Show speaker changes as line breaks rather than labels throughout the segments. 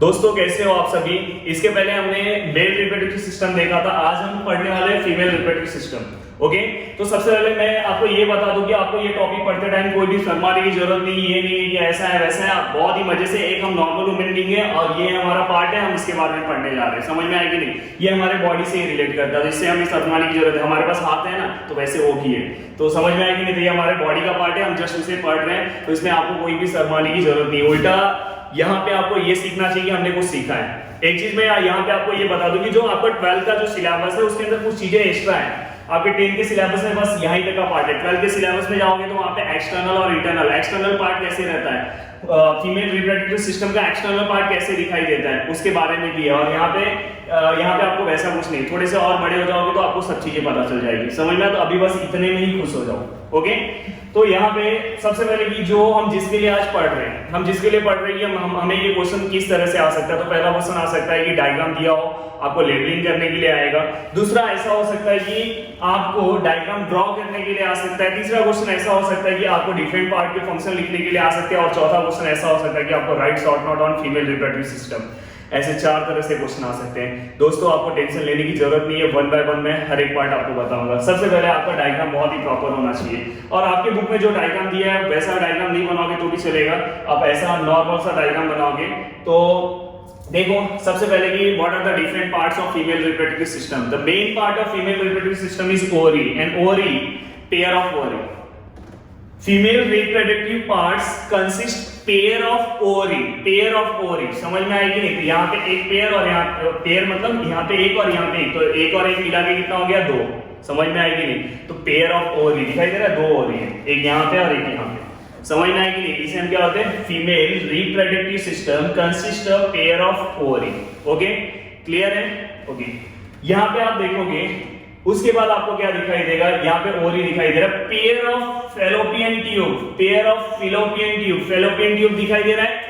दोस्तों कैसे हो आप सभी। इसके पहले हमने मेल रिप्रोडक्टिव सिस्टम देखा था, आज हम पढ़ने वाले हैं फीमेल रिप्रोडक्टिव सिस्टम। ओके, तो सबसे पहले मैं आपको ये बता दूं कि आपको ये टॉपिक पढ़ते टाइम कोई भी शर्माने की जरूरत नहीं, ये नहीं कि ऐसा है वैसा है। आप बहुत ही मजे से, एक हम नॉर्मल ह्यूमन बीइंग है और ये हमारा पार्ट है, हम इसके बारे में पढ़ने जा रहे हैं। समझ में आया कि नहीं? ये हमारे बॉडी से रिलेट करता है, इससे हमें शर्माने की जरूरत है। हमारे पास हाथ है ना, तो वैसे वो की है, तो समझ में आया कि नहीं? तो ये हमारे बॉडी का पार्ट है, हम जस्ट उसे पढ़ रहे हैं, तो इसमें आपको कोई भी शर्माने की जरूरत नहीं। उल्टा यहाँ पे आपको ये सीखना चाहिए हमने कुछ सीखा है। एक चीज मैं यहाँ पे आपको ये बता दूं कि जो आपका 12th का जो सिलेबस है उसके अंदर कुछ चीजें एक्स्ट्रा है। आपके 10th के सिलेबस में बस यहीं तक का पार्ट है। 12th के सिलेबस में जाओगे तो वहां पे एक्सटर्नल और इंटरनल, एक्सटर्नल पार्ट कैसे रहता है, फीमेल रिप्रोडक्टिव सिस्टम का एक्सटर्नल पार्ट कैसे दिखाई देता है, उसके बारे में भी है। और यहाँ पे आपको वैसा कुछ नहीं, थोड़े से और बड़े हो जाओगे तो आपको सब चीजें पता चल जाएगी। समझ में? तो अभी बस इतने में ही खुश हो जाओ। ओके, तो यहाँ पे सबसे पहले कि जो हम जिसके लिए आज पढ़ रहे हैं, हम जिसके लिए पढ़ रहे हैं कि हमें ये क्वेश्चन किस तरह से आ सकता है। तो पहला क्वेश्चन आ सकता है कि डायग्राम दिया हो, आपको लेबलिंग करने के लिए आएगा। दूसरा ऐसा हो सकता है कि आपको डायग्राम ड्रॉ करने के लिए आ सकता है। तीसरा क्वेश्चन ऐसा हो सकता है कि आपको डिफरेंट पार्ट के फंक्शन लिखने के लिए आ सकते हैं। और चौथा क्वेश्चन ऐसा हो सकता है कि आपको right short note on female reproductive system. ऐसे 4 तरह से क्वेश्चन आ सकते हैं। दोस्तों आपको टेंशन लेने की जरूरत नहीं है, 1 बाय 1 मैं हर एक पार्ट आपको बताऊंगा। सबसे पहले आपका डायग्राम बहुत ही प्रॉपर होना चाहिए, और आपके बुक में जो डायग्राम दिया है वैसा डायग्राम नहीं बनाओगे तो भी चलेगा। आप ऐसा नॉर्मल सा डायग्राम बनाओगे तो देखो, सबसे पहले कि what are the different parts of female reproductive system. The main part of female reproductive system is ovary and ovary, pair of ovary. Female reproductive parts consist pair of ovary, pair of ovary. समझ में आएगी नहीं? तो यहाँ पे एक pair और यहाँ पेयर मतलब यहाँ पे एक और यहाँ पे एक, तो एक और एक मिला के कितना हो गया? 2। समझ में आएगी नहीं? तो पेयर ऑफ ओवरी दिखाई दे रहा है, 2 ओवरी है, एक यहाँ पे और एक यहाँ पे। समझ में आएगी नहीं? इसे हम क्या होते हैं? Female reproductive system consist of pair of ovary. Okay, clear है? ओके, यहाँ पे आप देखोगे उसके बाद आपको क्या दिखाई देगा? यहाँ पे ओवरी दिखाई दे रहा है, pair of fallopian tube, pair of fallopian tube, fallopian tube दिखाई दे रहा है।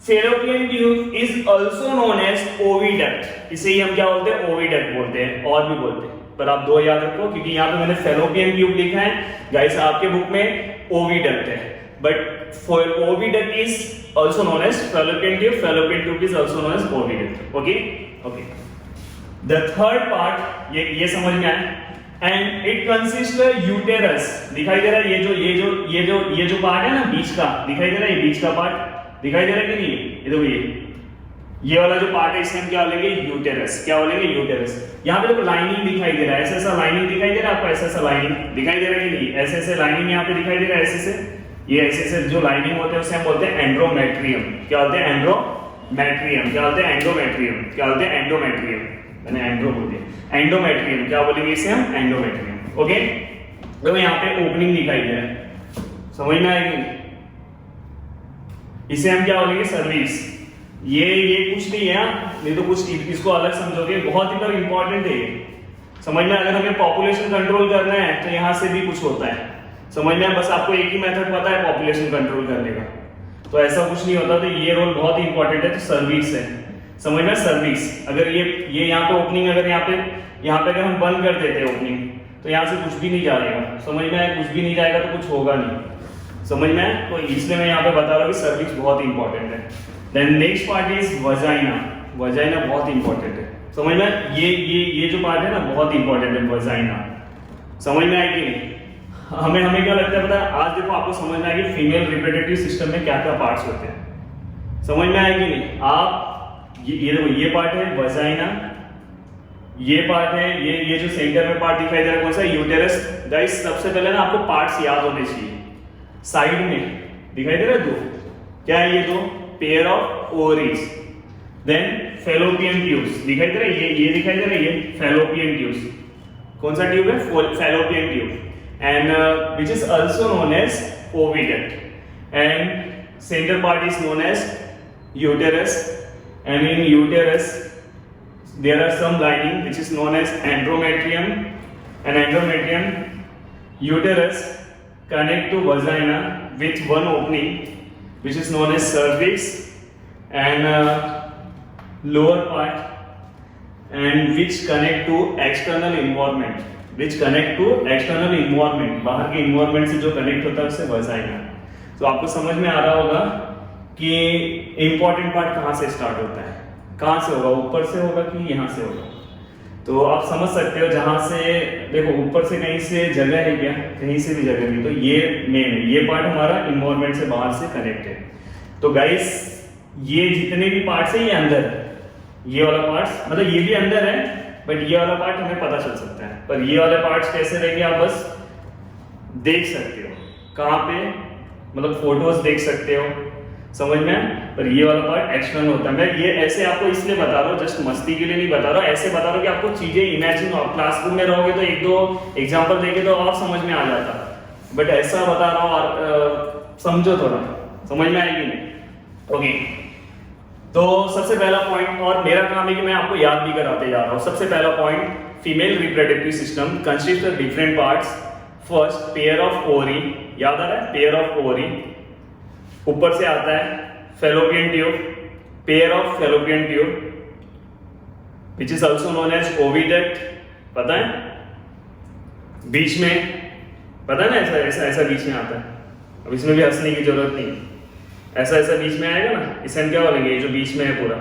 Fallopian tube is also known as oviduct. इसे ही हम क्या बोलते हैं? ओविडक्ट बोलते हैं, और भी बोलते हैं, पर आप 2 याद रखो क्योंकि यहाँ पे मैंने फैलोपियन ट्यूब लिखा है। गाइस आपके बुक में ओविडक्ट है, but oviduct is also known as fallopian tube, fallopian tube is also known as oviduct. Okay okay, the third part ये समझ में आया, एंड इट कंसिस्ट यूटेरस। दिखाई दे रहा है ये जो पार्ट है ना बीच का, दिखाई दे रहा है? ये बीच का पार्ट दिखाई दे रहा है कि नहीं? ये देखो, ये वाला जो पार्ट है इसे हम क्या बोलेंगे? यूटेरस। क्या बोलेंगे? यूटेरस। यहाँ पे देखो लाइनिंग दिखाई दे रहा है, ऐसा लाइनिंग दिखाई दे रहा है आपको, ऐसा लाइनिंग दिखाई दे रहा है कि नहीं? ऐसे लाइनिंग यहाँ पे दिखाई दे रहा है, ऐसे ये ऐसे जो लाइनिंग होते हैं उसे हम बोलते हैं एंड्रोमेट्रियम। क्या बोलते हैं? एंड्रोमेट्रियम। क्या बोलते हैं? एंडोमेट्रियम। क्या बोलते हैं? एंडोमेट्रियम। मैंने एंड्रो बोल दिया, एंडोमेट्रियम। क्या बोलेंगे इसे हम? एंडोमेट्रियम। ओके, देखो यहाँ पे ओपनिंग दिखाई दे रहा है, समझ में आएगी? इसे हम क्या बोलेंगे? सर्विक्स। ये कुछ नहीं है, नहीं तो कुछ इसको अलग समझोगे, बहुत ही पर इंपॉर्टेंट है ये। समझ में? अगर हमें पॉपुलेशन कंट्रोल करना है तो यहाँ से भी कुछ होता है। समझ में? बस आपको एक ही मेथड पता है पॉपुलेशन कंट्रोल करने का, तो ऐसा कुछ नहीं होता। तो ये रोल बहुत ही इंपॉर्टेंट है, तो सर्विक्स है। समझ में? सर्विक्स। अगर ये यहाँ पे ओपनिंग, अगर यहाँ पे अगर हम बंद कर देते हैं ओपनिंग, तो यहाँ से कुछ भी नहीं जाएगा। समझ में आया? कुछ भी नहीं जाएगा तो कुछ होगा नहीं। समझ में? तो इसलिए मैं यहाँ पे बता रहा हूँ कि सर्विक्स बहुत इंपॉर्टेंट है। Then next part is vagina. Vagina बहुत इंपॉर्टेंट है। समझ में? ये जो पार्ट है ना बहुत इंपॉर्टेंट है, वजाइना। समझ में आएगी नहीं? हमें क्या लगता है पता है? आज देखो आपको समझ में आएगी फीमेल रिप्रोडक्टिव सिस्टम में क्या क्या पार्ट्स होते हैं। समझ में आएगी नहीं? आप ये देखो, ये पार्ट है वजाइना, ये पार्ट है, ये जो सेंटर में पार्ट दिखाई दे रहा है कौन सा? यूटेरस। गाइस सबसे पहले ना आपको पार्ट्स याद होने चाहिए। साइड में दिखाई दे रहा है 2, क्या है ये 2? Pair of ovaries. Then fallopian tubes दिखाई दे रहा है, ये दिखाई दे रहा है, ये फैलोपियन ट्यूब्स। कौन सा ट्यूब है? Fallopian tube, and which is also known as oviduct, and center part is known as uterus, and in uterus there are some lining which is known as endometrium, and endometrium uterus connect to vagina with one opening which is known as cervix, and lower part and which connect to external environment, which connect to external environment, बाहर के environment से जो connect होता है उससे vagina. तो आपको समझ में आ रहा होगा कि इंपॉर्टेंट पार्ट कहाँ से स्टार्ट होता है, कहाँ से होगा, ऊपर से होगा कि यहाँ से होगा। तो आप समझ सकते हो, जहां से देखो ऊपर से कहीं से जगह है क्या, कहीं से भी जगह नहीं, तो ये मेन है, ये पार्ट हमारा इन्वायरमेंट से बाहर से कनेक्ट है। तो गाइस ये जितने भी पार्ट्स है ये अंदर है, ये वाला पार्ट्स मतलब ये भी अंदर है, बट ये वाला पार्ट हमें पता चल सकता है। पर ये वाले पार्ट्स कैसे रहेंगे आप बस देख सकते हो, कहाँ पे मतलब फोटोज देख सकते हो, समझ में। पर ये वाला पार्ट एक्सटर्नल होता है। मैं ये ऐसे आपको इसलिए बता रहा हूँ, जस्ट मस्ती के लिए नहीं बता रहा हूँ, ऐसे बता रहा हूँ कि आपको चीजें इमेजिन हो। क्लासरूम में रहोगे तो एक दो एग्जांपल देके तो और समझ में आ जाता, बट ऐसा बता रहा हूँ और समझो, थोड़ा समझ में आएगी नहीं। ओके, तो सबसे पहला पॉइंट, और मेरा काम है कि मैं आपको याद भी कराते जा रहा हूँ। सबसे पहला point, female reproductive system consist of different parts. First, pair of ovary, याद आ रहा है, पेयर ऑफ ओवरी। ऊपर से आता है fallopian tube, pair of fallopian tube which is also known as oviduct, पता है। बीच में पता है ना, ऐसा ऐसा ऐसा बीच में आता है। अब इसमें भी हंसने की जरूरत नहीं, ऐसा ऐसा बीच में आएगा ना, इसे हम क्या बोलेंगे, ये जो बीच में है पूरा,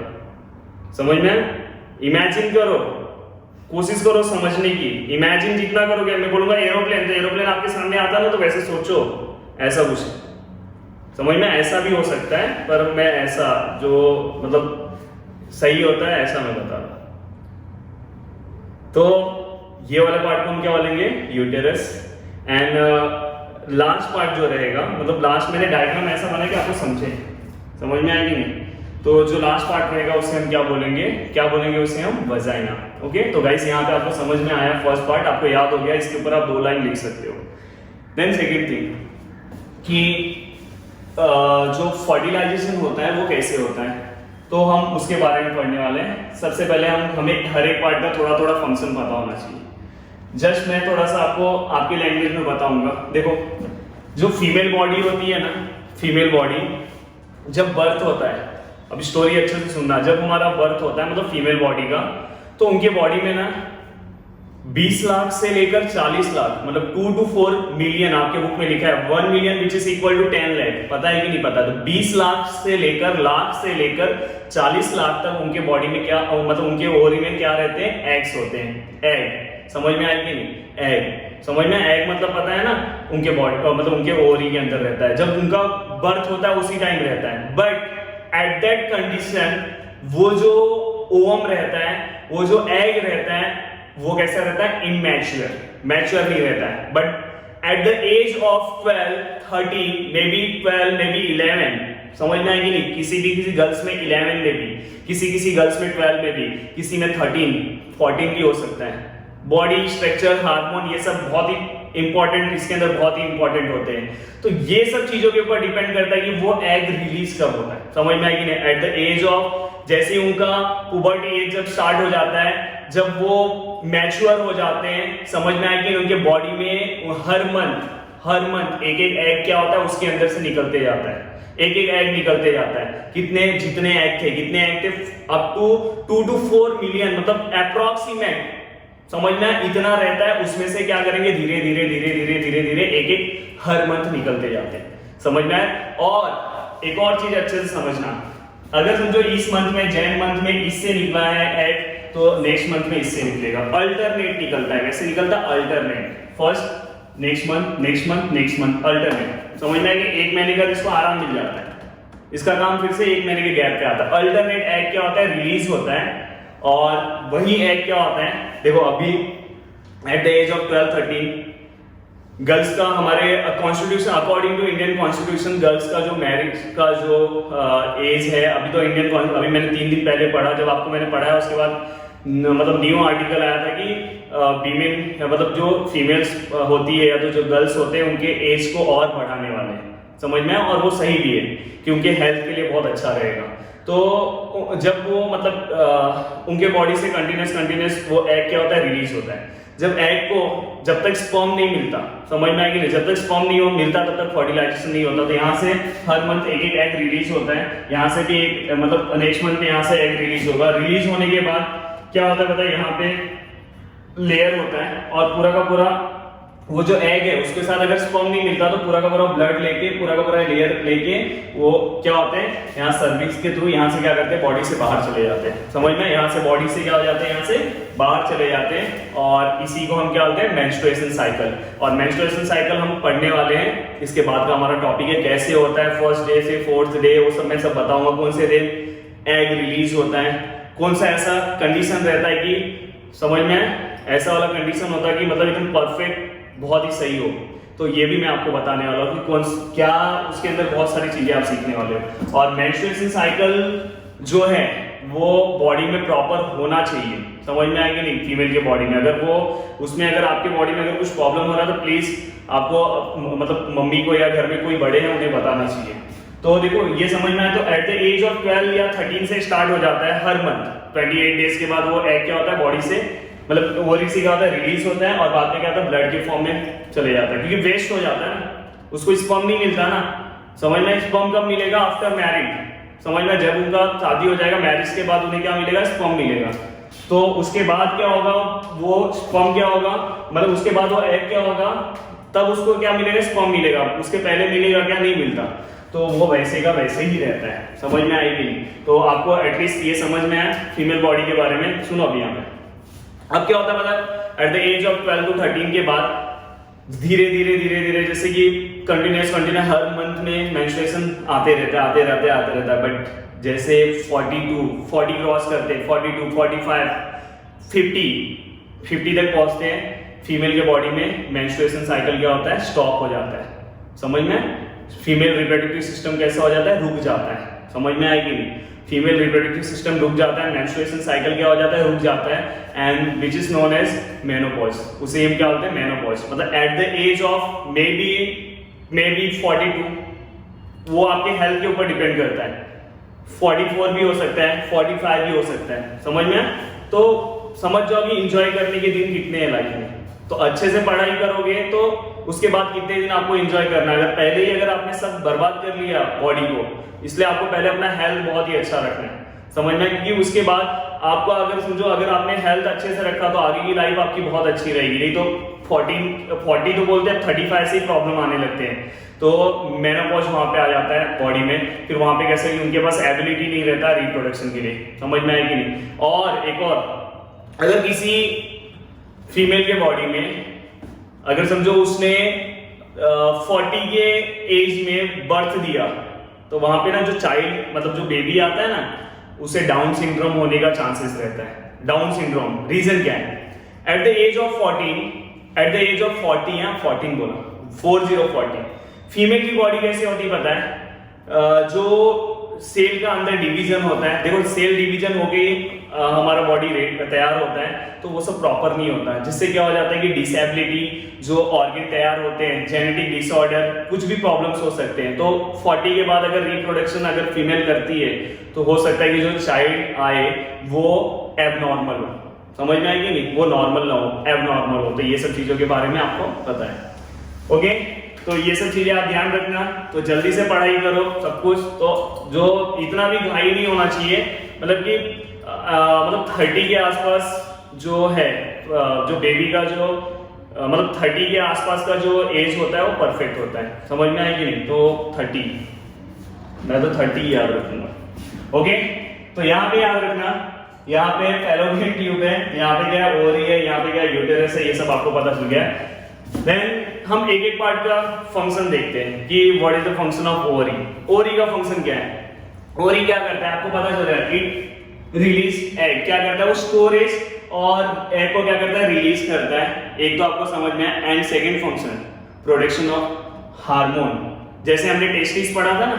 समझ में। इमेजिन करो, कोशिश करो समझने की, इमेजिन जितना करोगे। मैं बोलूंगा एरोप्लेन, तो एरोप्लेन आपके सामने आता ना, तो वैसे सोचो, ऐसा कुछ समझ में। ऐसा भी हो सकता है, पर मैं ऐसा जो मतलब सही होता है ऐसा मैं बता रहा हूं। तो ये वाले पार्ट को हम क्या बोलेंगे, यूटेरस। एंड लास्ट पार्ट जो रहेगा, मतलब लास्ट मैंने डायग्राम ऐसा बना कि आपको समझे, समझ में आएगी नहीं। तो जो लास्ट पार्ट रहेगा उसे हम क्या बोलेंगे, क्या बोलेंगे उसे हम वजाइना। ओके, तो गाइस यहाँ पे आपको समझ में आया, फर्स्ट पार्ट आपको याद हो गया, इसके ऊपर आप 2 लाइन लिख सकते हो। देन सेकेंड थिंग कि जो फर्टिलाइजेशन होता है वो कैसे होता है, तो हम उसके बारे में पढ़ने वाले हैं। सबसे पहले हमें हर एक पार्ट का थोड़ा थोड़ा फंक्शन पता होना चाहिए। जस्ट मैं थोड़ा सा आपको आपकी लैंग्वेज में बताऊंगा। देखो, जो फीमेल बॉडी होती है ना, फीमेल बॉडी जब बर्थ होता है, अब स्टोरी अच्छे से सुनना, जब हमारा बर्थ होता है मतलब फीमेल बॉडी का, तो उनके बॉडी में ना 20 लाख से लेकर 40 लाख, मतलब 2 to 4 मिलियन, आपके बुक में लिखा है 1 million which is equal to 10 lakh, पता है कि नहीं पता। तो 20 लाख से लेकर 40 लाख तक उनके बॉडी में क्या, मतलब उनके ओवरी में क्या रहते हैं, एग्स होते हैं। एग समझ में आएगी नहीं, एग समझ में। एग मतलब पता है ना, उनके बॉडी मतलब उनके ओवरी के अंदर रहता है, जब उनका बर्थ होता है उसी टाइम रहता है। बट एट दैट कंडीशन वो जो ओवम रहता है, वो जो एग रहता है, वो कैसा रहता है, इमैच्योर, मैच्योर नहीं रहता है। But at the age of 12, 13, maybe 12, maybe 11, समझ में आएगी नहीं। किसी गर्ल्स में 11 में भी, किसी गर्ल्स में 12 में भी, किसी में 13, 14 भी हो सकता है। बॉडी स्ट्रक्चर, हार्मोन, ये सब बहुत ही इंपॉर्टेंट, इसके अंदर बहुत ही इंपॉर्टेंट होते हैं। तो ये सब चीजों के ऊपर डिपेंड करता है कि वो एग रिलीज कब होता है, समझ में आएगी नहीं। एट द एज ऑफ, जैसे उनका पुबर्टी एज जब स्टार्ट हो जाता है, जब वो मैच्योर हो जाते हैं, समझ में आएगी उनके बॉडी में हर मंथ एक एक एग क्या होता है उसके अंदर से निकलते जाता है, एक एक एग निकलते जाता है। जितने एग थे अप टू 2 to 4 मिलियन, मतलब अप्रोक्सीमेट, समझ में इतना रहता है। उसमें से क्या करेंगे, धीरे धीरे एक एक हर मंथ निकलते जाते हैं, समझ में आए। और एक और चीज अच्छे से समझना, अगर समझो इस मंथ में, जैन मंथ में इससे निकला है एग, तो नेक्स्ट मंथ में इससे निकलेगा। अल्टरनेट निकलता है, कैसे निकलता है, alternate. First next month alternate, समझ में आएगा। 1 महीने का इसको आराम मिल जाता है, इसका काम फिर से 1 महीने के गैप पे आता है। अल्टरनेट एग क्या होता है, रिलीज होता है। और वही एग क्या होता है, देखो अभी at the age of 12, 13 girls का, हमारे constitution, according to Indian constitution, girls का जो मैरिज का जो एज है, अभी तो इंडियन, अभी मैंने 3 दिन पहले पढ़ा, जब आपको मैंने पढ़ाया उसके बाद मतलब न्यू आर्टिकल आया था कि वीमेन, मतलब जो फीमेल्स होती है या तो जो गर्ल्स होते हैं, उनके एज को और बढ़ाने वाले हैं, समझ में। और वो सही भी है कि उनके हेल्थ के लिए बहुत अच्छा रहेगा। तो जब वो मतलब उनके बॉडी से कंटिन्यूस वो एग क्या होता है, रिलीज होता है। जब एग को, जब तक स्पर्म नहीं मिलता, समझ में आएगी नहीं, जब तक स्पर्म नहीं मिलता तब तक फर्टिलाइजेशन नहीं होता। तो यहाँ से हर मंथ एक एक एग रिलीज होता है, यहाँ से भी एक, मतलब नेक्स्ट मंथ में यहाँ से एग रिलीज होगा। रिलीज होने के बाद क्या होता है पता है, यहाँ पे लेयर होता है और पूरा का पूरा वो जो एग है उसके साथ अगर स्पर्म नहीं मिलता तो पूरा का पूरा ब्लड लेके पूरा का पूरा लेयर लेके वो क्या होते हैं यहाँ सर्विक्स के थ्रू यहाँ से क्या करते हैं बॉडी से बाहर चले जाते हैं। समझ में, यहाँ से बॉडी से क्या हो जाते हैं, यहाँ से बाहर चले जाते हैं। और इसी को हम क्या बोलते हैं, मेंस्ट्रुएशन साइकिल। और मेंस्ट्रुएशन साइकिल हम पढ़ने वाले हैं, इसके बाद का हमारा टॉपिक है कैसे होता है, फर्स्ट डे से फोर्थ डे वो सब मैं सब बताऊंगा। कौन से डे एग रिलीज होता है, कौन सा ऐसा कंडीशन रहता है कि समझ में ऐसा वाला कंडीशन होता है कि मतलब एकदम परफेक्ट बहुत ही सही हो, तो ये भी मैं आपको बताने वाला हूँ कि कौन क्या उसके अंदर बहुत सारी चीजें आप सीखने वाले हो। और मेंस्ट्रुएशन साइकिल जो है वो बॉडी में प्रॉपर होना चाहिए, समझ में आएगी नहीं, फीमेल के बॉडी में अगर वो उसमें अगर आपके बॉडी में अगर कुछ प्रॉब्लम हो रहा है तो प्लीज आपको मतलब मम्मी को या घर में कोई बड़े हैं उन्हें बताना चाहिए। तो देखो ये समझ में आए तो एट द एज ऑफ 12 या 13 से स्टार्ट हो जाता है, हर मंथ 28 डेज के बाद वो एग क्या होता है बॉडी से मतलब ओवरी से क्या होता है रिलीज होता है और बाद में क्या होता है ब्लड के फॉर्म में चले जाता है, क्योंकि वेस्ट हो जाता है ना, उसको स्पर्म नहीं मिलता ना। समझ में, स्पर्म कब मिलेगा, आफ्टर मैरिड। समझ में, जब उनका शादी हो जाएगा मैरिज के बाद उन्हें क्या मिलेगा, स्पर्म मिलेगा। तो उसके बाद क्या होगा, वो स्पर्म क्या होगा मतलब उसके बाद वो एग क्या होगा, तब उसको क्या मिलेगा, स्पर्म मिलेगा। उसके पहले मिलेगा क्या, नहीं मिलता। तो वो वैसे का वैसे ही रहता है, समझ में आएगी नहीं। तो आपको एटलीस्ट ये समझ में आया फीमेल बॉडी के बारे में। सुनो अभी यहाँ पे अब क्या होता है पता, at the age of 12 to 13 के बाद धीरे धीरे जैसे कि कंटिन्यूस हर मंथ में मेंस्ट्रुएशन आते रहता है। बट जैसे 40 क्रॉस करते हैं, 42, 45, 50 तक पहुंचते हैं, फीमेल के बॉडी में मेंस्ट्रुएशन साइकिल क्या होता है, स्टॉप हो जाता है। समझ में, फीमेल रिप्रोडक्टिव सिस्टम कैसा हो जाता है, रुक जाता है। समझ में आएगी नहीं, फीमेल रिप्रोडक्टिव सिस्टम रुक जाता है, मेंस्ट्रुएशन साइकिल क्या हो जाता है, रुक जाता है, and which is known as menopause. उसे हम क्या बोलते हैं, मेनोपॉज। मतलब at the age of maybe 42, वो आपके हेल्थ के ऊपर डिपेंड करता है, 44 भी हो सकता है, 45 भी हो सकता है। समझ में, तो समझ जाओ कि एंजॉय करने के दिन कितने हैं लाइफ में। तो अच्छे से पढ़ाई करोगे तो उसके बाद कितने दिन आपको एंजॉय करना है। अगर पहले ही अगर आपने सब बर्बाद कर लिया बॉडी को, इसलिए आपको पहले अपना हेल्थ बहुत ही अच्छा रखना है। समझना, क्योंकि उसके बाद आपको अगर समझो अगर आपने हेल्थ अच्छे से रखा तो आगे की लाइफ आपकी बहुत अच्छी रहेगी। नहीं तो 40 तो बोलते हैं, 35 से ही प्रॉब्लम आने लगते हैं। तो मेनोपॉज वहां पे आ जाता है बॉडी में, फिर वहां पे कैसे उनके पास एबिलिटी नहीं रहता रिप्रोडक्शन के लिए। समझ में आएगी नहीं। और एक और, अगर किसी फीमेल के बॉडी में अगर समझो उसने 40 के एज में बर्थ दिया, तो वहां पे ना जो चाइल्ड मतलब जो बेबी आता है ना, उसे डाउन सिंड्रोम होने का चांसेस रहता है। डाउन सिंड्रोम रीजन क्या है, एट द एज ऑफ 40 या 14 बोला, 40 फीमेल की बॉडी कैसे होती पता है, जो सेल का अंदर डिवीजन होता है, देखो सेल डिवीजन होके हमारा बॉडी तैयार होता है, तो वो सब प्रॉपर नहीं होता है, जिससे क्या हो जाता है कि डिसेबिलिटी, जो ऑर्गन तैयार होते हैं, जेनेटिक डिसऑर्डर, कुछ भी प्रॉब्लम्स हो सकते हैं। तो 40 के बाद अगर रिप्रोडक्शन अगर फीमेल करती है तो हो सकता है कि जो चाइल्ड आए वो एबनॉर्मल हो। समझ में आएगी नहीं, वो नॉर्मल ना हो, एबनॉर्मल हो। तो ये सब चीजों के बारे में आपको पता है। ओके, तो ये सब चीजें आप ध्यान रखना। तो जल्दी से पढ़ाई करो सब कुछ। तो जो इतना भी घाई नहीं होना चाहिए, मतलब कि मतलब 30 के आसपास जो है, जो बेबी का जो मतलब 30 के आसपास का जो एज होता है वो परफेक्ट होता है। समझ में आएगी नहीं, तो 30, मैं तो 30 याद रखूंगा। ओके, तो यहाँ पे याद रखना, यहाँ पे फैलोपियन ट्यूब है, यहाँ पे क्या है, ओवरी है, यहाँ पे क्या है, यूटेरस है। ये सब आपको पता चल गया। देन हम एक एक पार्ट का फंक्शन देखते हैं कि what is the function of ovary. Ovary का फंक्शन क्या है, ओवरी क्या करता है आपको पता चल रहा है, इट रिलीज एग। क्या करता है वो, स्टोरेज और एग को क्या करता है, रिलीज करता है। एक तो आपको समझ में है। And second function production of hormone. जैसे हमने टेस्टिस पढ़ा था ना,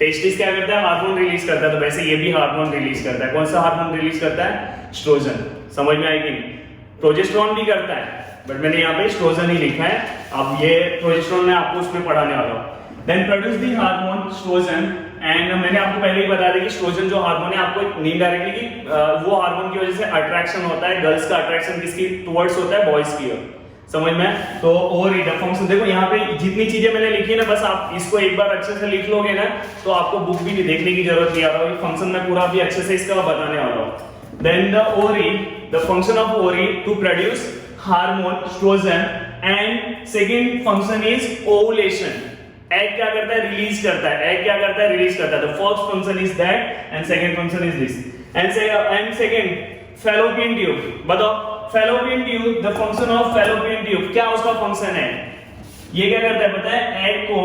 टेस्टिस क्या करता है, हार्मोन रिलीज करता है, तो वैसे ये भी हार्मोन रिलीज करता है। कौन सा हार्मोन रिलीज करता है, एस्ट्रोजन। समझ में आएगी नहीं, प्रोजेस्टेरोन भी करता है, बट मैंने यहाँ पे एस्ट्रोजन ही लिखा है। अब ये प्रोजेस्टेरोन मैं आपको उसमें पढ़ाने वाला हूँ। Then produce the hormone estrogen, एंड मैंने आपको पहले ही बता दिया कि एस्ट्रोजन जो हार्मोन है, आपको नीड डायरेक्टली कि वो हार्मोन की वजह से अट्रैक्शन होता है। गर्ल्स का अट्रैक्शन किसकी टुवर्ड्स होता है, बॉयज की। समझ में, तो ओवरी द फंक्शन। देखो यहाँ पे जितनी चीजें मैंने लिखी है ना, बस आप इसको एक बार अच्छे से लिख लोगे ना, तो आपको बुक भी देखने की जरूरत नहीं आ रहा। फंक्शन में पूरा भी अच्छे से इसका बताने वाला हूँ। Then the ovary, the function of ovary to produce hormone estrogen and second function is ovulation. Egg क्या करता है, रिलीज करता है, एग क्या करता है, रिलीज करता है। The first function is that and second function is this. And second fallopian tube, बताओ fallopian tube, the function of fallopian tube, क्या उसका फंक्शन है, ये क्या करता है पता है, एग को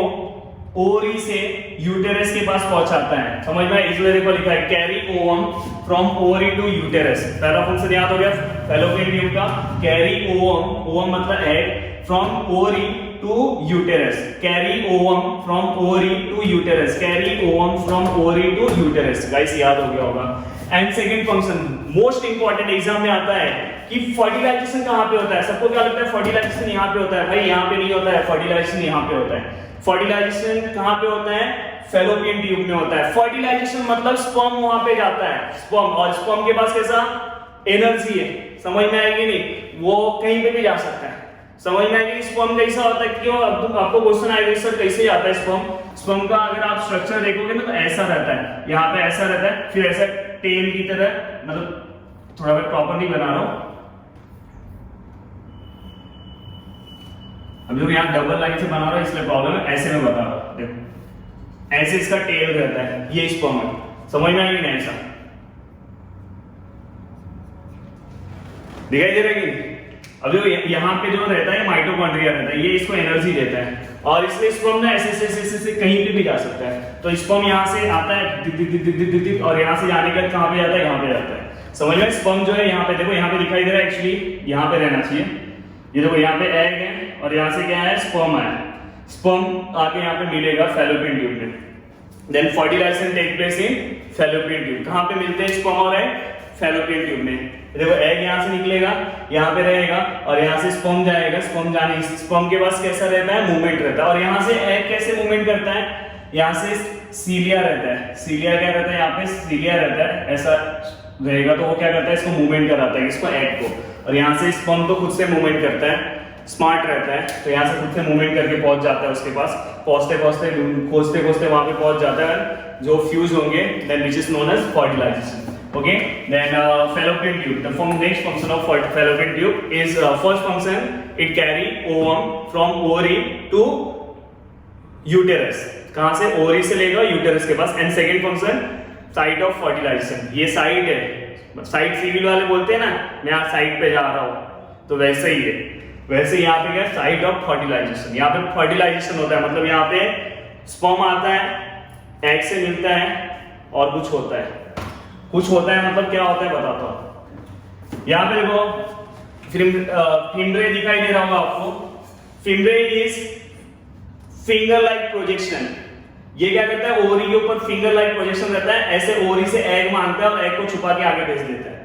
ओवरी से यूटेरस के पास पहुंचाता है। समझ में, इसलिए देखो लिखा है carry ovum from ovary to uterus. पहला फंक्शन याद हो गया फैलोपियन ट्यूब का, कैरी ओवम, ओवम मतलब egg, from ovary to uterus, carry ovum from ovary to uterus, carry ovum from ovary to uterus. Guys याद हो गया होगा। And second function most important, exam में आता है कि फर्टिलाइजेशन कहां पे होता है। सबको क्या लगता है फर्टिलाइजेशन यहां पे होता है, भाई यहां पे नहीं होता है, फर्टिलाइजेशन यहां पे होता है। फर्टिलाइजेशन कहां पे होता है, फैलोपियन ट्यूब में होता है। फर्टिलाइजेशन मतलब स्पर्म वहां पे जाता है, स्पर्म, और स्पर्म के पास कैसा एनर्जी है, समझ में आएगी नहीं, वो कहीं पे भी जा सकता है। समझ में आएगी स्पर्म कैसा होता है, क्यों आपको क्वेश्चन आएगा सर कैसे आता है स्पर्म। स्पर्म का अगर आप स्ट्रक्चर देखोगे ना तो ऐसा रहता है, यहाँ पे ऐसा रहता है, फिर ऐसा टेल की तरह, मतलब थोड़ा मैं प्रॉपर नहीं बना रहा हूं, अभी तो यहाँ डबल लाइन से बना रहा हूं इसलिए प्रॉब्लम है, ऐसे में बता रहा हूं, देखो ऐसे इसका टेल रहता है, ये स्पर्म है, समझ में आएगी ना, ऐसा दिखाई दे रहा है कि अभी यहाँ पे जो रहता है माइटोकॉन्ड्रिया रहता है, ये इसको एनर्जी देता है, और इसलिए स्पर्म ना ऐसे कहीं पे भी जा सकता है। तो स्पर्म यहाँ से आता है और यहाँ से जाने का कहाँ पे जाता है, यहाँ पे जाता है। समझ में, स्पर्म जो है यहाँ पे देखो, यहाँ पे दिखाई दे रहा है, एक्चुअली यहाँ पे रहना चाहिए, ये देखो यहाँ पे एग है और यहाँ से क्या है स्पर्म आया, स्पर्म आके यहाँ पे मिलेगा फैलोपियन ट्यूब में। Then fertilization take place in fallopian tube. कहाँ पे मिलते हैं स्पर्म और एग, फैलोपियन ट्यूब में। देखो एग यहाँ से निकलेगा, यहाँ पे रहेगा, और यहाँ से स्पर्म जाएगा, स्पर्म जाने, स्पर्म के पास कैसा रहता है, मूवमेंट रहता है। और यहाँ से एग कैसे मूवमेंट करता है, यहाँ से सीलिया रहता है, सीलिया क्या रहता है, यहाँ पे सीलिया रहता है, ऐसा रहेगा, तो वो क्या करता है, इसको मूवमेंट कराता है, इसको एग को। और यहाँ से स्पर्म तो खुद से मूवमेंट करता है, स्मार्ट रहता है, तो यहाँ से खुद से मूवमेंट करके पहुंच जाता है उसके पास, पहुंचते पहुंचते खोजते खोजते वहां पे पहुंच जाता है, जो फ्यूज होंगे, then which is known as fertilization. Okay, then fallopian tube. The next function of fallopian tube is first function, it carry ovum from ovary to uterus. कहाँ से, ओवरी से लेगा यूटेरस के पास। And second function site of fertilization, ये site है, site civil वाले बोलते हैं ना, मैं यहाँ साइट पे जा रहा हूँ, तो वैसे ही है, वैसे यहाँ पे क्या साइट ऑफ फर्टिलाइजेशन, यहाँ पे फर्टिलाइजेशन होता है, मतलब यहाँ पे स्पर्म आता है, एग से मिलता है और कुछ होता है, कुछ होता है मतलब क्या होता है बताता हूं। यहाँ पे देखो फिम्ब्रे दिखाई दे रहा होगा आपको, fimbriae is finger like projection. ये क्या करता है, ओवरी के ऊपर फिंगर लाइक प्रोजेक्शन रहता है, ऐसे ओवरी से एग मांगता है और एग को छुपा के आगे भेज देता है।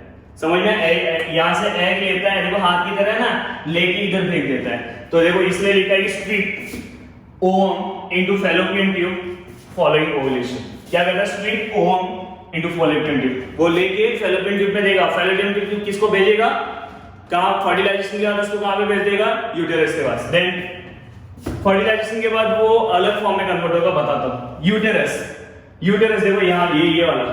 समझ में, यहाँ से एग लेता है, देखो हाथ की तरह ना, लेके इधर फेंक देता है। तो देखो इसलिए लिखा है कि split ovum into fallopian tube following ovulation. क्या करता है, split ovum into fallopian tube, वो लेके फैलोपियन ट्यूब में देगा। फैलोपियन ट्यूब किसको भेजेगा, कहाँ फर्टिलाइजेशन के बाद उसको कहाँ पे भेज देगा, यूटेरस के पास। देन फर्टिलाइजेशन के बाद वो अलग फॉर्म में कन्वर्ट होगा, बताता हूँ। यूटेरस, यूटेरस देखो यहाँ ये वाला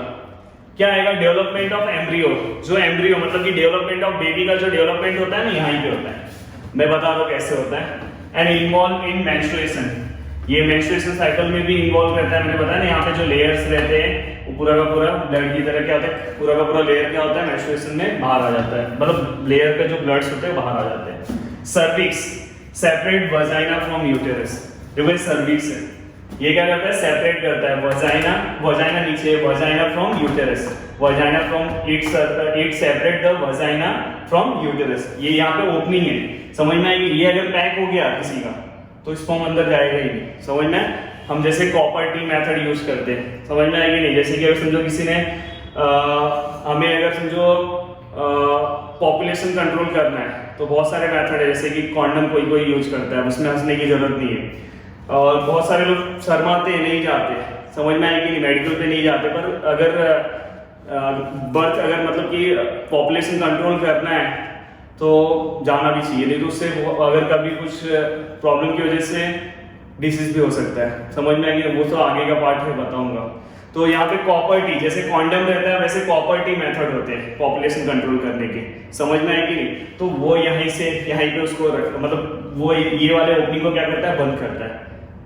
क्या आएगा, डेवलपमेंट ऑफ एम्ब्रियो। जो एम्ब्रियो मतलब कि डेवलपमेंट ऑफ बेबी का जो डेवलपमेंट होता है ना, यहीं पे होता है, मैं बता रहा हूँ कैसे होता है। एंड इन्वॉल्व इन मेंस्ट्रुएशन, ये मेंस्ट्रुएशन साइकिल में भी इन्वॉल्व रहता है। मैंने बताया ना, यहाँ पे जो लेयर्स रहते हैं वो पूरा का पूरा ब्लड की तरह क्या होता है, पूरा का पूरा लेयर क्या होता है, मेंस्ट्रुएशन में बाहर आ जाता है, मतलब लेयर के जो ब्लड्स होते हैं बाहर आ जाते हैं। Cervix, separate vagina from uterus. देखो ये सर्विक्स है, ये क्या करता है, सेपरेट करता है वजाइना, वजाइना नीचे, vagina from uterus, vagina from it separate the vagina from uterus. ये यहाँ पे ओपनिंग है, समझ में आएगी। ये अगर पैक हो गया किसी का तो स्पर्म अंदर जाएगा ही नहीं, समझ में। हम जैसे कॉपर टी मेथड यूज करते हैं, समझ में आएगी नहीं। जैसे कि अगर समझो किसी ने हमें अगर समझो पॉपुलेशन कंट्रोल करना है तो बहुत सारे मेथड है, जैसे कि कॉन्डम कोई कोई यूज करता है, उसमें हंसने की जरूरत नहीं है। और बहुत सारे लोग शर्माते नहीं जाते, समझ में आएगी नहीं, मेडिकल पे नहीं जाते। पर अगर बर्थ अगर मतलब कि पॉपुलेशन कंट्रोल करना है तो जाना भी चाहिए, नहीं तो उससे अगर कभी कुछ प्रॉब्लम की वजह से डिसीज भी हो सकता है, समझ में आएगी। वो तो आगे का पार्ट है, बताऊंगा। तो यहाँ पे कॉपर टी, जैसे कॉन्डम रहता है वैसे कॉपर टी मेथड होते हैं पॉपुलेशन कंट्रोल करने के, समझ में आए कि नहीं। तो वो यहीं से यहीं पे उसको मतलब वो ये वाले ओपनिंग को क्या करता है, बंद करता है,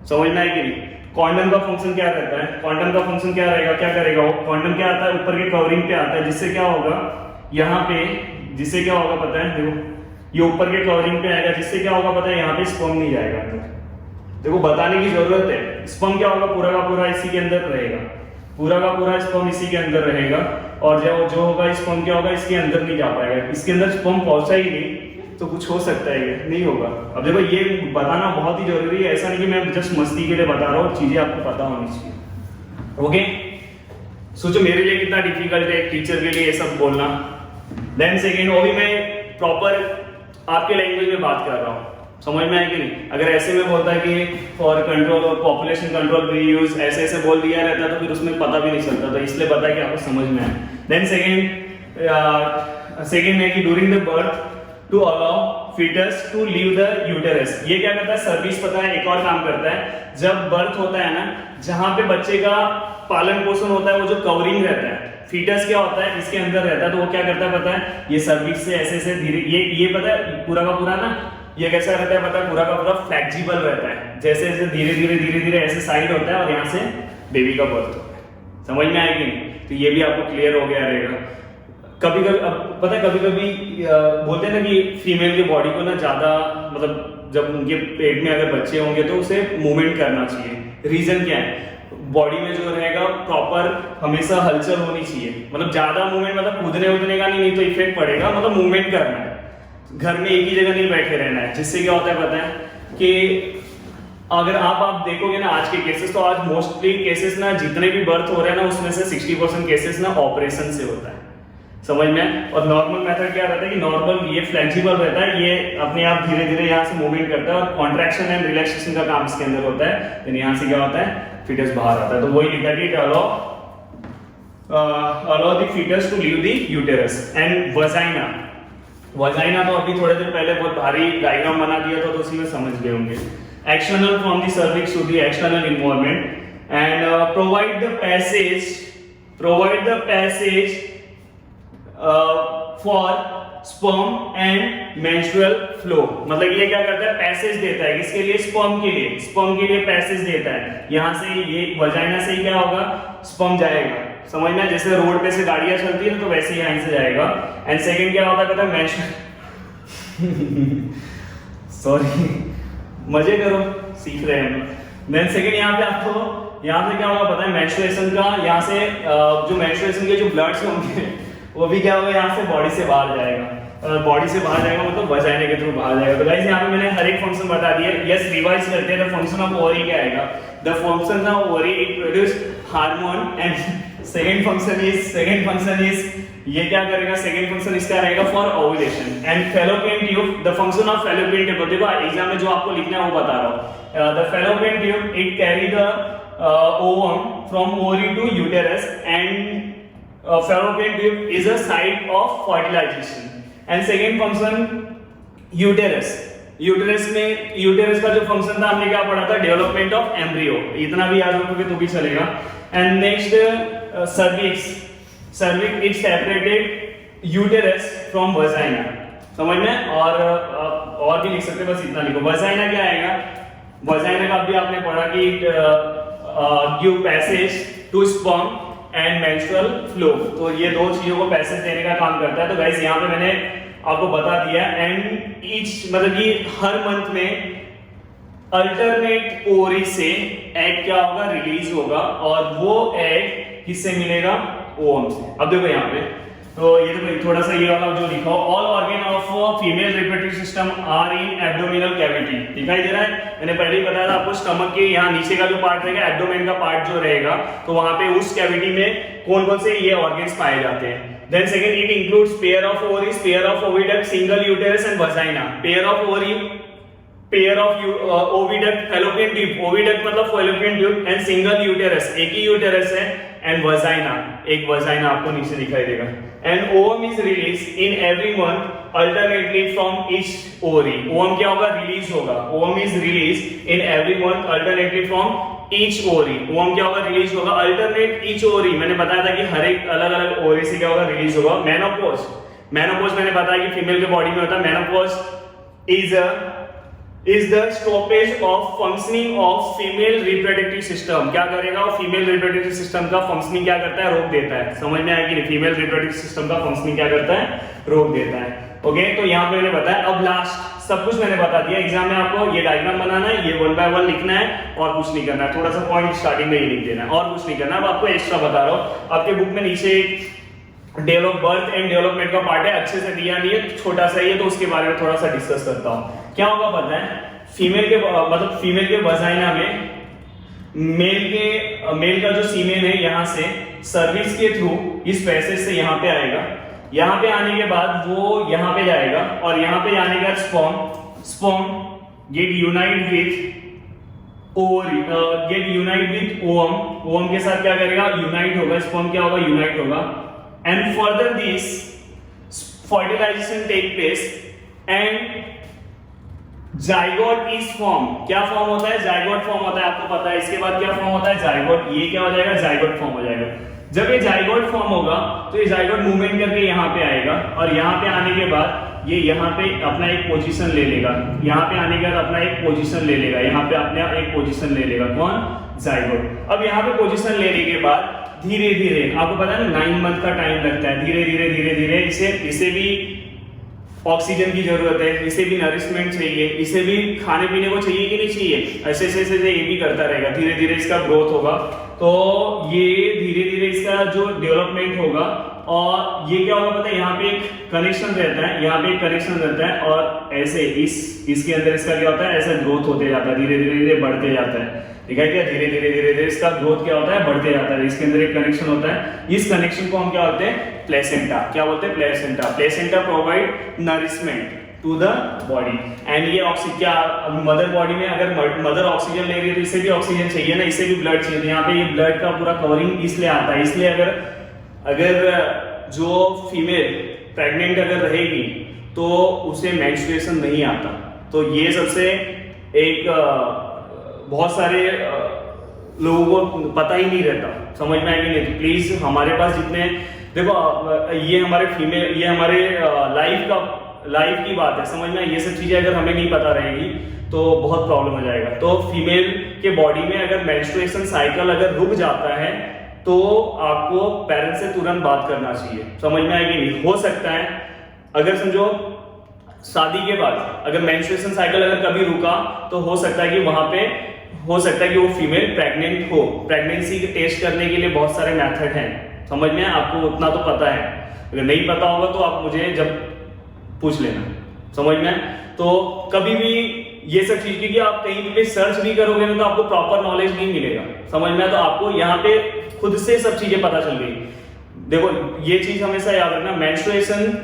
समझ में आए कि नहीं। कॉन्डम का फंक्शन क्या रहता है, कॉन्डम का फंक्शन क्या रहेगा, क्या करेगा वो, कॉन्डम क्या आता है ऊपर के कवरिंग पे आता है, जिससे क्या होगा यहाँ पे, जिससे क्या होगा पता है, देखो ये ऊपर के कवरिंग पे आएगा, जिससे क्या होगा पता है, यहाँ पे स्पर्म नहीं जाएगा अंदर। देखो बताने की जरूरत है, स्पर्म क्या होगा पूरा का पूरा इसी के अंदर रहेगा, पूरा का पूरा स्पर्म इसी के अंदर रहेगा, और जो होगा स्पर्म क्या होगा इसके अंदर नहीं जा पाएगा, इसके अंदर स्पर्म पहुंचा ही नहीं तो कुछ हो सकता है, ये नहीं होगा। अब देखो ये बताना बहुत ही जरूरी है, ऐसा नहीं कि मैं जस्ट मस्ती के लिए बता रहा हूँ, चीजें आपको पता होनी चाहिए। ओके, सोचो मेरे लिए कितना डिफिकल्ट है एक टीचर के लिए ये सब बोलना। देन सेकेंड, वो भी मैं प्रॉपर आपके लैंग्वेज में बात कर रहा हूँ, समझ में आया कि नहीं। अगर ऐसे में बोलता है कि फॉर कंट्रोल और पॉपुलेशन कंट्रोल वी यूज, ऐसे ऐसे बोल दिया रहता तो फिर उसमें पता भी नहीं चलता, तो इसलिए पता है कि आपको समझ में आए। देन सेकेंड है कि during the birth to allow foetus to leave the uterus, ये क्या करता है सर्विस, पता है एक और काम करता है, जब बर्थ होता है ना, जहां पे बच्चे का पालन पोषण होता है, वो जो कवरिंग रहता है, फीटस क्या होता है इसके अंदर रहता है, तो वो क्या करता है पता है, ये सर्विस से ऐसे ऐसे धीरे, ये पता है पूरा का पूरा ना, ये कैसा रहता है पता है, पूरा का पूरा फ्लेक्सिबल रहता है, जैसे जैसे धीरे धीरे ऐसे साइड होता है और यहाँ से बेबी का बर्थ होता है, समझ में आएगी नहीं। तो ये भी आपको क्लियर हो गया रहेगा। कभी कभी अब पता है, कभी कभी बोलते हैं ना कि फीमेल की बॉडी को ना ज्यादा, मतलब जब उनके पेट में अगर बच्चे होंगे तो उसे मूवमेंट करना चाहिए। रीजन क्या है, बॉडी में जो रहेगा प्रॉपर हमेशा हलचल होनी चाहिए, मतलब ज्यादा मूवमेंट, मतलब कूदने उदने का नहीं तो इफेक्ट पड़ेगा, मतलब मूवमेंट करना है, घर में एक ही जगह नहीं बैठे रहना है। जिससे क्या होता है पता है कि अगर आप देखोगे ना आज के केसेस, तो आज मोस्टली केसेस ना जितने भी बर्थ हो रहे हैं ना उसमें से 60% केसेस ना ऑपरेशन से होता है, समझ में। और नॉर्मल मेथड क्या रहता है कि नॉर्मल ये फ्लेक्सिबल रहता है, ये अपने आप धीरे धीरे यहाँ से मूवमेंट करता है और कॉन्ट्रैक्शन एंड रिलैक्सेशन का काम इसके अंदर होता है। तो यहाँ से क्या होता है, फीटस बाहर आता है। तो वही लिखा कि allow the foetus to leave the uterus and vagina. Vagina तो अभी थोड़े देर पहले बहुत भारी डायग्राम बना दिया था, तो उसी में समझ गए होंगे। External from the cervix to the external involvement and provide the passage for sperm and menstrual flow. मतलब ये क्या करता है, पैसेज देता है किसके लिए, स्पर्म के लिए पैसेज देता है। यहां से ये वजाइना से ही क्या होगा, स्पर्म जाएगा, समझना। जैसे रोड पे से गाड़ियां चलती है तो वैसे ही यहां से जाएगा। एंड सेकंड क्या होता है पता है, मेंस्ट्रुअल सॉरी मजे करो, सीख रहे हैं। देन सेकंड यहाँ पे आपको यहाँ से क्या होगा पता है, मेंस्ट्रुएशन का यहाँ से जो मेंस्ट्रुएशन के जो ब्लड्स होंगे वो भी क्या होगा, यहाँ से बॉडी से बाहर जाएगा। बॉडी से बाहर जाएगा मतलब वजाइना के थ्रू बाहर जाएगा। तो गाइस यहाँ पे मैंने हर एक फंक्शन बता दिया। यस, रिवाइज करते हैं। द फंक्शन ऑफ ओवरी क्या आएगा, the function of ovary it produce hormone and second function is ये क्या करेगा, सेकंड फंक्शन इसका रहेगा for ovulation and fallopian tube. The function of fallopian tube, देखो एग्जाम में जो आपको लिखना है वो बता रहा हूँ। The fallopian tube it carry the ovum from ovary to uterus and fallopian tube is a site of fertilization and second function uterus में यूटेरस का जो फंक्शन था हमने क्या पढ़ा था, डेवलपमेंट ऑफ एम्ब्रियो, इतना भी याद रखोगे तो भी चलेगा। And next cervix it separated uterus from vagina, समझ में। और भी लिख सकते हैं, बस इतना लिखो। वजाइना क्या आएगा, वजाइना का भी आपने पढ़ा कि give passage to sperm and menstrual flow, तो ये दो चीजों को पैसेज देने का काम करता है। तो गाइस यहाँ पे मैंने आपको बता दिया। एंड ईच मतलब कि हर मंथ में अल्टरनेट ओवरी से एग क्या होगा, रिलीज होगा, और वो एग किससे मिलेगा, ओवम से। अब देखो यहाँ पे तो ये तो थोड़ा सा ये वाला जो लिखा हो, all organ of female reproductive system are in abdominal cavity, दिखाई दे रहा है। मैंने पहले ही बताया था आपको, स्टमक के यहाँ नीचे का जो पार्ट रहेगा, एब्डोमेन का पार्ट जो रहेगा, तो वहां पे उस कैविटी में कौन कौन से ये ऑर्गन्स पाए जाते हैं। Then second it includes pair of ovaries, pair of oviduct, single uterus and vagina. Pair of ovary, pair of oviduct, fallopian tube, oviduct मतलब fallopian tube, and single uterus, एक ही यूटेरस है, एंड वजाइना, एक vagina आपको नीचे दिखाई देगा। And ovum is release in every month alternately from each ovary. Ovum क्या होगा, रिलीज होगा। Ovum is release in every month alternately from each ovary, ovum क्या होगा, रिलीज होगा, अल्टरनेट ईच ओवरी, मैंने बताया था कि हर एक अलग अलग ओवरी से क्या होगा, रिलीज होगा। मेनोपॉज, मेनोपॉज मैंने बताया कि फीमेल के बॉडी में होता है। Menopause is the stoppage of functioning of female reproductive system. क्या करेगा, फीमेल रिप्रोडक्टिव सिस्टम का फंक्शनिंग क्या करता है, रोक देता है। समझ में आया कि नहीं, फीमेल रिप्रोडक्टिव सिस्टम का फंक्शनिंग क्या करता है, रोक देता है। ओके, तो यहाँ पे मैंने बताया। अब लास्ट सब कुछ मैंने बता दिया। एग्जाम में आपको ये डायग्राम बनाना है, ये 1 बाय 1 लिखना है और कुछ नहीं करना है। थोड़ा सा पॉइंट स्टार्टिंग में ही लिख देना है और कुछ नहीं करना है। अब आपको एक्स्ट्रा बता रहा हूँ, आपके बुक में नीचे डेवलप बर्थ एंड डेवलपमेंट का पार्ट है, अच्छे से दिया नहीं है, छोटा सा ही है, तो उसके बारे में थोड़ा सा डिस्कस करता हूँ। क्या होगा पता है, फीमेल के मतलब फीमेल के वजाइना में मेल का जो सीमेन है यहाँ से सर्विस के थ्रू इस पैसेज से यहाँ पे आएगा। यहाँ पे आने के बाद वो यहाँ पे जाएगा और यहाँ पे जाने का sperm get unite with ovary, get unite with ovum, ovum के साथ क्या करेगा, यूनाइट होगा, स्पर्म क्या होगा, यूनाइट होगा। And further this fertilization take place and zygote is form. क्या फॉर्म होता है, जाइगोट फॉर्म होता है, आपको पता है। इसके बाद क्या फॉर्म होता है, जाइगोट। ये क्या हो जाएगा, जाइगोट फॉर्म हो जाएगा। जब ये जाइगोट फॉर्म होगा तो ये जाइगोट मूवमेंट करके यहाँ पे आएगा और यहाँ पे आने के बाद ये यहाँ पे अपना एक पोजीशन ले लेगा। यहाँ पे आने के बाद अपना एक पोजीशन ले लेगा, यहाँ पे अपना एक पोजीशन ले लेगा। कौन, जाइगोट। अब यहाँ पे पोजीशन लेने के बाद धीरे धीरे, आपको पता है ना 9 मंथ का टाइम लगता है, धीरे धीरे इसे भी ऑक्सीजन की जरूरत है, इसे भी नरिशमेंट चाहिए, इसे भी खाने पीने को चाहिए कि नहीं चाहिए। ऐसे ये भी करता रहेगा, धीरे धीरे इसका ग्रोथ होगा। तो ये धीरे धीरे इसका जो डेवलपमेंट होगा और ये क्या होगा पता है, यहाँ पे एक कनेक्शन रहता है, यहाँ पे एक कनेक्शन रहता है और ऐसे इसके अंदर इसका क्या होता है, ऐसा ग्रोथ होते जाता है, धीरे धीरे बढ़ते जाता है। ठीक है क्या, धीरे धीरे इसका ग्रोथ क्या होता है, बढ़ते जाता है। इसके अंदर एक कनेक्शन होता है, इस कनेक्शन को हम क्या बोलते हैं, प्लेसेंटा। क्या बोलते हैं, placenta. Placenta provide nourishment to the body and ये ऑक्सीजन क्या, मदर बॉडी में अगर मदर ऑक्सीजन ले रही है तो इसे भी ऑक्सीजन चाहिए ना, इसे भी ब्लड चाहिए। तो यहाँ पे ये ब्लड का पूरा कवरिंग इसलिए आता है। इसलिए अगर जो फीमेल प्रेग्नेंट अगर रहेगी तो उसे मेंस्ट्रुएशन नहीं आता। तो ये सबसे एक बहुत सारे लोगों को पता ही नहीं रहता, समझ में आएगी नहीं। तो प्लीज हमारे पास जितने, देखो ये हमारे फीमेल, ये हमारे लाइफ की बात है, समझ में। ये सब चीजें अगर हमें नहीं पता रहेगी तो बहुत प्रॉब्लम हो जाएगा। तो फीमेल के बॉडी में अगर मेंस्ट्रुएशन साइकिल अगर रुक जाता है तो आपको पेरेंट्स से तुरंत बात करना चाहिए, समझ में आएगी नहीं। हो सकता है अगर समझो शादी के बाद अगर मेंस्ट्रुएशन साइकिल अगर कभी रुका तो हो सकता है कि वहां पे हो सकता है कि वो फीमेल प्रेग्नेंट हो। प्रेगनेंसी के टेस्ट करने के लिए बहुत सारे मेथड हैं, समझ में, आपको उतना तो पता है। अगर नहीं पता होगा तो आप मुझे जब पूछ लेना, समझ में। तो कभी भी ये सब चीज, क्योंकि आप कहीं भी सर्च भी करोगे ना तो आपको प्रॉपर नॉलेज नहीं मिलेगा, समझ में। तो आपको यहाँ पे खुद से सब चीजें पता चल गई। देखो ये चीज हमेशा याद रखना, मेंस्ट्रुएशन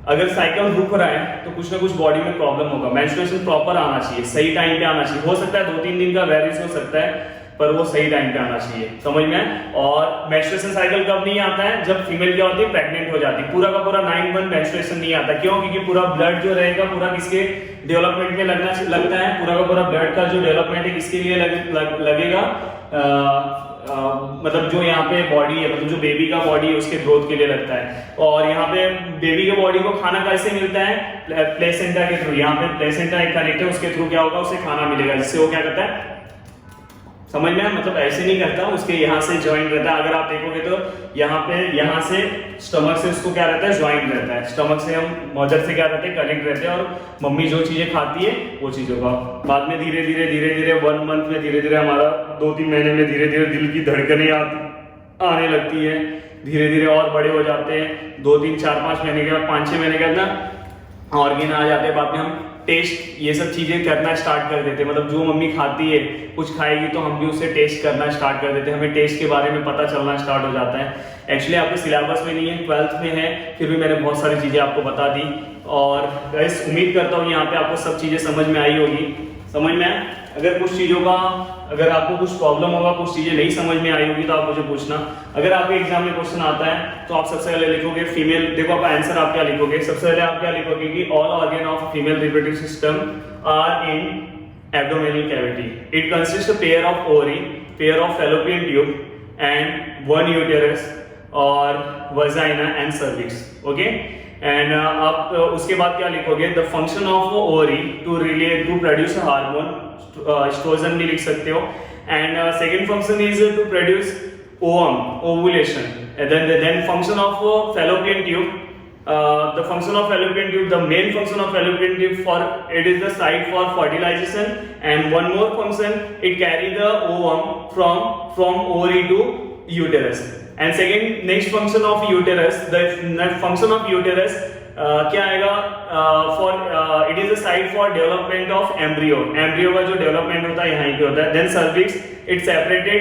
अगर साइकिल रुक रहा है तो कुछ ना कुछ बॉडी में प्रॉब्लम होगा। मेंस्ट्रुएशन प्रॉपर आना चाहिए, सही टाइम पे आना चाहिए। हो सकता है 2-3 दिन का वेरिएशन हो सकता है पर वो सही टाइम पे आना चाहिए, समझ में। और मेंस्ट्रुएशन साइकिल कब नहीं आता है, जब फीमेल क्या होती है, प्रेग्नेंट हो जाती है। पूरा का पूरा 9 मंथ मेंस्ट्रुएशन नहीं आता। क्यों, क्योंकि पूरा ब्लड जो रहेगा पूरा किसके डेवलपमेंट में लगता है। पूरा का पूरा ब्लड का जो डेवलपमेंट है किसके लिए लगेगा, मतलब जो यहाँ पे बॉडी है, मतलब जो बेबी का बॉडी है उसके ग्रोथ के लिए लगता है। और यहाँ पे बेबी के बॉडी को खाना कैसे मिलता है, प्लेसेंटा के थ्रू। यहाँ पे प्लेसेंटा एक कनेक्ट है, उसके थ्रू क्या होगा, उसे खाना मिलेगा, जिससे वो क्या करता है, समझ में, मतलब ऐसे नहीं करता, उसके यहाँ से ज्वाइंट रहता है। अगर आप देखोगे तो यहाँ से स्टमक से उसको क्या रहता है, ज्वाइंट रहता है। स्टमक से हम मदर से क्या रहते हैं, कनेक्ट रहते हैं। और मम्मी जो चीजें खाती है वो चीजों का बाद में धीरे धीरे 1 मंथ में धीरे धीरे हमारा 2-3 महीने में धीरे धीरे दिल की धड़कनें आने लगती है, धीरे धीरे और बड़े हो जाते हैं। 2-3-4-5 महीने के बाद 5-6 महीने के बाद ना ऑर्गन आ जाते हैं। बाद में हम टेस्ट ये सब चीजें करना स्टार्ट कर देते हैं। मतलब जो मम्मी खाती है कुछ खाएगी तो हम भी उसे टेस्ट करना स्टार्ट कर देते हैं, हमें टेस्ट के बारे में पता चलना स्टार्ट हो जाता है। एक्चुअली आपके सिलेबस में नहीं है, 12th में है, फिर भी मैंने बहुत सारी चीजें आपको बता दी। और गाइस उम्मीद करता हूँ यहाँ पे आपको सब चीजें समझ में आई होगी, समझ में आए। अगर कुछ चीजों का, अगर आपको कुछ प्रॉब्लम होगा, कुछ चीजें नहीं समझ में आई होगी तो आप मुझे पूछना। अगर आपके एग्जाम में क्वेश्चन आता है तो आप सबसे पहले लिखोगे फीमेल, देखो आप आंसर आप क्या लिखोगे, सबसे पहले आप क्या लिखोगे कि all organ of female reproductive system are in abdominal cavity. It consists of pair of ovary pair of fallopian tube and one uterus और vagina and cervix. Okay, and आप उसके बाद क्या लिखोगे, the function of ovary to produce hormone, estrogen भी लिख सकते हो, and second function is to produce ovum, ovulation, then function of fallopian tube, the function of fallopian tube, the main function of fallopian tube, for it is the site for fertilization, and one more function, it carry the ovum from ovary to uterus, and second next function of uterus, the function of uterus क्या आएगा, for it is a site for development of embryo का जो development होता है यहीं पे होता है, then cervix, it separated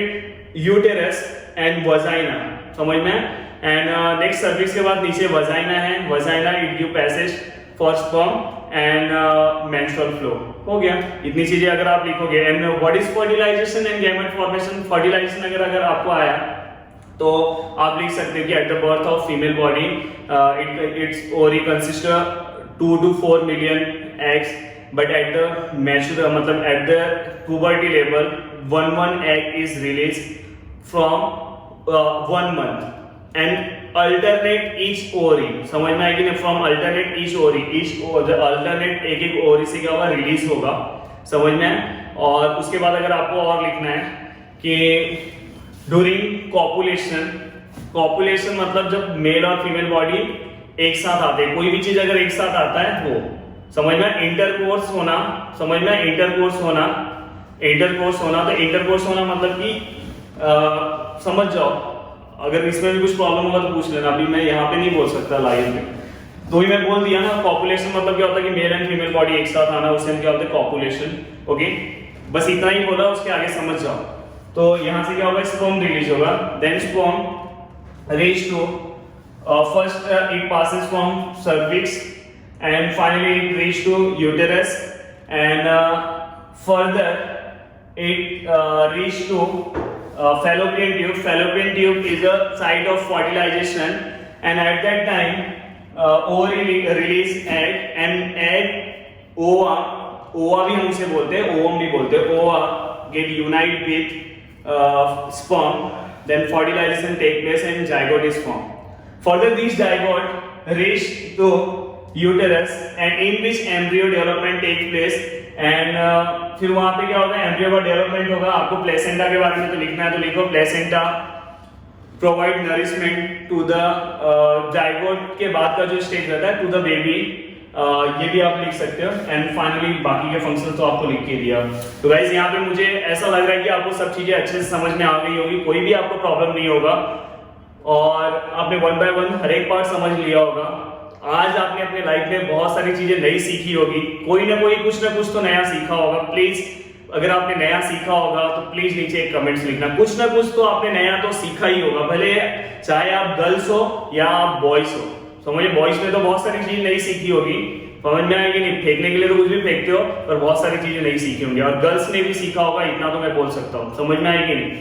uterus and vagina, समझ में, एंड नेक्स्ट सर्विक्स के बाद नीचे वजाइना है, vagina it give passage for sperm and menstrual flow. हो गया, इतनी चीजें अगर आप लिखोगे। And what is fertilization and gamete formation, fertilization अगर आपको आया तो आप लिख सकते हो कि at the birth of female body it's ovary consist 2 to 4 million eggs, but at the mature मतलब at the puberty level one egg is released from 1 month and alternate each ovary, समझ में आएगी ना, from alternate each ovary, alternate एक ovary से क्या होगा, release होगा, समझ में। और उसके बाद अगर आपको और लिखना है कि ड्यूरिंग कॉपुलेशन मतलब जब मेल और फीमेल बॉडी एक साथ आते हैं, कोई भी चीज अगर एक साथ आता है वो, समझ में, इंटरकोर्स होना, समझ में, इंटरकोर्स होना, तो इंटरकोर्स होना मतलब कि समझ जाओ, अगर इसमें भी कुछ प्रॉब्लम होगा तो पूछ लेना, अभी मैं यहाँ पे नहीं बोल सकता लाइव में, तो ही मैं बोल दिया ना। कॉपुलेशन मतलब क्या होता है कि मेल एंड फीमेल बॉडी एक साथ आना, उससे क्या होता है कॉपुलेशन। ओके, बस इतना ही बोला, उसके आगे समझ जाओ। तो यहाँ से क्या होगा, स्पर्म रिलीज होगा, then sperm reach to first it passes from cervix and finally it reach to uterus and further it reach to fallopian tube. Fallopian tube is a site of fertilization, and at that time ovary release egg, and egg ova भी हम उसे बोलते हैं, ovum भी बोलते हैं, ova get unite with sperm, then fertilization take place and zygote is formed. Further this zygote reach to uterus and in which embryo development take place, and फिर वहां पे क्या होगा, एम्ब्रियो का डेवलपमेंट होगा। आपको प्लेसेंटा के बारे में तो लिखना है, तो लिखो placenta provide nourishment to the zygote के बाद का जो स्टेज रहता है टू द बेबी, ये भी आप लिख सकते हो। एंड फाइनली बाकी के फंक्शंस तो आपको लिख के दिया। तो गाइस यहाँ पे मुझे ऐसा लग रहा है कि आपको सब चीजें अच्छे से समझ में आ गई होगी, कोई भी आपको प्रॉब्लम नहीं होगा और आपने 1 by 1 हर एक पार्ट समझ लिया होगा। आज आपने अपने लाइफ में बहुत सारी चीजें नई सीखी होगी, कोई ना कोई कुछ ना कुछ तो नया सीखा होगा। प्लीज अगर आपने नया सीखा होगा तो प्लीज नीचे एक कमेंट्स लिखना, कुछ ना कुछ तो आपने नया तो सीखा ही होगा, भले चाहे आप गर्ल्स हो या आप बॉयज हो। समझिए बॉयज में तो बहुत सारी चीज नई सीखी होगी, समझ में आएगी नहीं, फेंकने के लिए तो कुछ भी फेंकते हो, पर बहुत सारी चीजें नई सीखी होंगी और गर्ल्स ने भी सीखा होगा, इतना तो मैं बोल सकता हूँ। समझ में आएगी नहीं,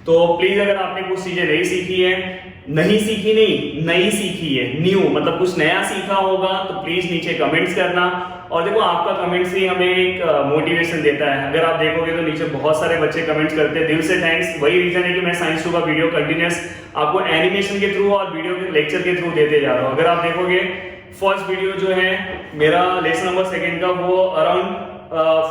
तो प्लीज अगर आपने कुछ चीजें नहीं सीखी है, नहीं सीखी नहीं नई सीखी है, न्यू मतलब कुछ नया सीखा होगा, तो प्लीज नीचे कमेंट्स करना। और देखो आपका कमेंट्स ही हमें एक मोटिवेशन देता है। अगर आप देखोगे तो नीचे बहुत सारे बच्चे कमेंट्स करते हैं, दिल से थैंक्स। वही रीजन है कि मैं साइंस 2 का वीडियो कंटिन्यूस आपको एनिमेशन के थ्रू और वीडियो के लेक्चर के थ्रू देते जा रहा हूँ। अगर आप देखोगे फर्स्ट वीडियो जो है मेरा लेसन नंबर 2 का, वो अराउंड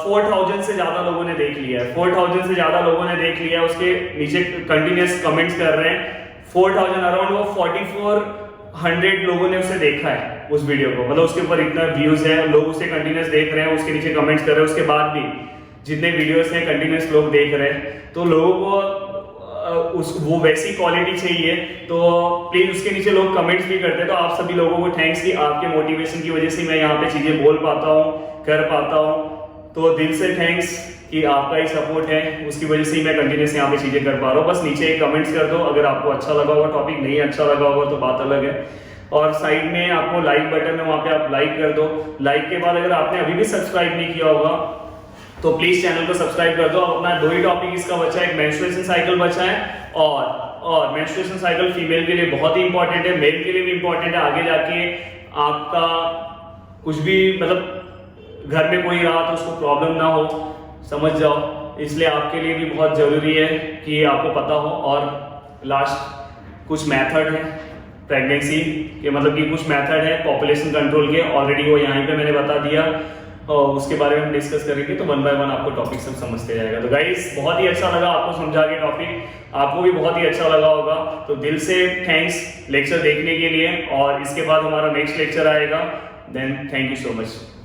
4000 से ज्यादा लोगों ने देख लिया है, 4000 से ज्यादा लोगों ने देख लिया है। उसके नीचे कंटिन्यूस कमेंट्स कर रहे हैं 4000 अराउंड, वो 4400 लोगों ने उसे देखा है उस वीडियो को, मतलब उसके ऊपर इतना व्यूज है, लोग उसे कंटिन्यूस देख रहे हैं, उसके नीचे कमेंट्स कर रहे हैं। उसके बाद भी जितने वीडियोस हैं कंटिन्यूस लोग देख रहे हैं, तो लोगों को वो वैसी क्वालिटी चाहिए, तो प्लीज उसके नीचे लोग कमेंट्स भी करते हैं। तो आप सभी लोगों को थैंक्स कि आपके मोटिवेशन की वजह से मैं यहाँ पे चीजें बोल पाता हूँ, कर पाता हूँ, तो दिल से थैंक्स कि आपका ही सपोर्ट है, उसकी वजह से ही मैं कंटिन्यूस यहाँ पे चीजें कर पा रहा हूँ। बस नीचे एक कमेंट्स कर दो अगर आपको अच्छा लगा होगा टॉपिक, नहीं अच्छा लगा होगा तो बात अलग है। और साइड में आपको लाइक बटन है, वहां पे आप लाइक कर दो। लाइक के बाद अगर आपने अभी भी सब्सक्राइब नहीं किया होगा तो प्लीज चैनल को सब्सक्राइब कर दो। अपना 2 ही टॉपिक इसका बचा है, एक मेंस्ट्रुएशन साइकिल बचा है और मेंस्ट्रुएशन साइकिल फीमेल के लिए बहुत ही इंपॉर्टेंट है, मेल के लिए भी इंपॉर्टेंट है। आगे जाके आपका कुछ भी मतलब घर में कोई रहा तो उसको प्रॉब्लम ना हो, समझ जाओ, इसलिए आपके लिए भी बहुत ज़रूरी है कि आपको पता हो। और लास्ट कुछ मेथड है प्रेगनेंसी के, मतलब कि कुछ मेथड है पॉपुलेशन कंट्रोल के, ऑलरेडी वो यहाँ पे मैंने बता दिया, और उसके बारे में हम डिस्कस करेंगे। तो वन बाय वन आपको टॉपिक सब समझते जाएगा। तो गाइस बहुत ही अच्छा लगा आपको समझा के टॉपिक, आपको भी बहुत ही अच्छा लगा होगा। तो दिल से थैंक्स लेक्चर देखने के लिए, और इसके बाद हमारा नेक्स्ट लेक्चर आएगा। Then thank you so much.